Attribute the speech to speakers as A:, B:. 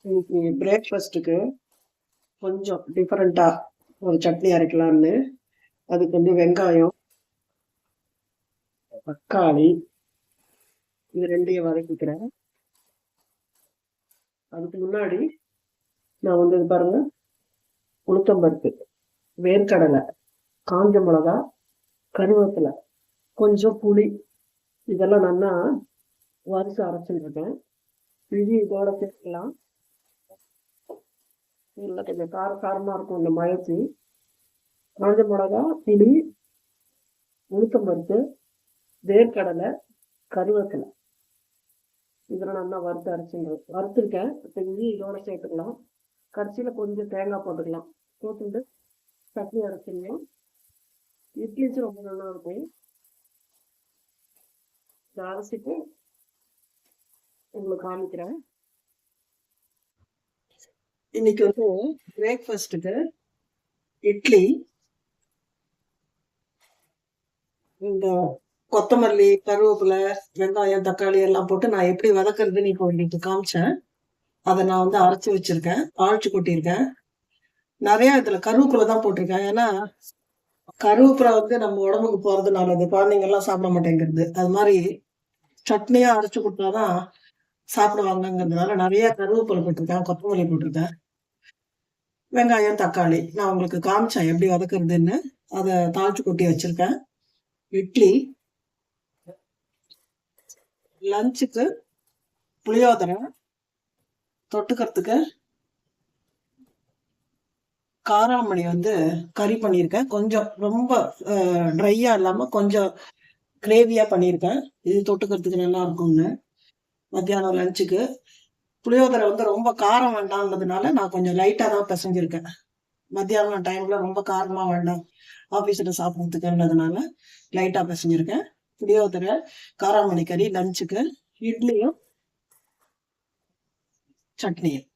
A: இன்னைக்கு பிரேக்ஃபாஸ்ட்டுக்கு கொஞ்சம் டிஃப்ரெண்டா ஒரு சட்னி அரைக்கலாம்னு அதுக்கு வந்து வெங்காயம், தக்காளி இது ரெண்டையும் வதக்கிக்கிறேன். அதுக்கு முன்னாடி நான் வந்து இது பாருங்க, உளுத்தம்பருப்பு, வேர்க்கடலை, காஞ்ச மிளகா, கருவேப்பிலை, கொஞ்சம் புளி இதெல்லாம் நல்லா வறுத்து அரைச்சிருக்கேன். இது இதோட சேர்க்கலாம். இதில் கொஞ்சம் காரமா இருக்கும் இந்த மழைக்கு. காஞ்ச மிளகா, புளி, உளுத்தம்பருப்பு, வேர்க்கடலை, கருவேப்பிலை இதெல்லாம் நல்லா வறுத்துருக்கேன். இப்போ இது இதோட சேர்த்துக்கலாம். கடைசியில் கொஞ்சம் தேங்காய் போட்டுக்கலாம். போட்டுட்டு சட்னி அரைச்சிடலாம். இட்லி வச்சு ரொம்ப நல்லா இருக்கும். இதை அரைச்சிட்டு உங்களுக்கு காமிக்கிறேன். இன்னைக்கு வந்து பிரேக்ஃபாஸ்ட்டுக்கு இட்லி, இந்த கொத்தமல்லி, கருவேப்பிலை, வெங்காயம், தக்காளி எல்லாம் போட்டு நான் எப்படி வதக்குறதுன்னு இப்போ இன்னைக்கு காமிச்சேன். அதை நான் வந்து அரைச்சி வச்சிருக்கேன், தாளிச்சு கொட்டியிருக்கேன். நிறைய இதுல கருவேப்பிலை தான் போட்டிருக்கேன். ஏன்னா கருவேப்பிலை வந்து நம்ம உடம்புக்கு போறது நல்லது, குழந்தைங்க எல்லாம் சாப்பிட மாட்டேங்கிறது. அது மாதிரி சட்னியா அரைச்சு கொடுத்தாதான் சாப்பிடுவாங்கங்கிறதுனால நிறைய கருவேப்பிலை போட்டிருக்கேன், கொத்தமல்லி போட்டிருக்கேன். வெங்காயம், தக்காளி நான் உங்களுக்கு காமிச்சேன் எப்படி வதக்குறதுன்னு. அதை தாளிச்சு கொட்டி வச்சிருக்கேன். இட்லி, லஞ்சுக்கு புளியோதரை, தொட்டுக்கிறதுக்கு காராமணி வந்து கறி பண்ணியிருக்கேன். கொஞ்சம் ரொம்ப ட்ரையா இல்லாம கொஞ்சம் கிரேவியா பண்ணியிருக்கேன். இது தொட்டுக்கிறதுக்கு நல்லா இருக்குங்க. மத்தியானம் லஞ்சுக்கு புளியோதரை வந்து ரொம்ப காரம் வேண்டாம்ன்றதுனால நான் கொஞ்சம் லைட்டா தான் பிசைஞ்சிருக்கேன். மத்தியானம் டைம்ல ரொம்ப காரமா வேண்டாம் ஆபீஸ்ல சாப்பிட்றதுக்குன்றதுனால லைட்டா பிசைஞ்சிருக்கேன். புளியோதரை, காராமணி கறி லஞ்சுக்கு, இட்லியும் சட்னியும்.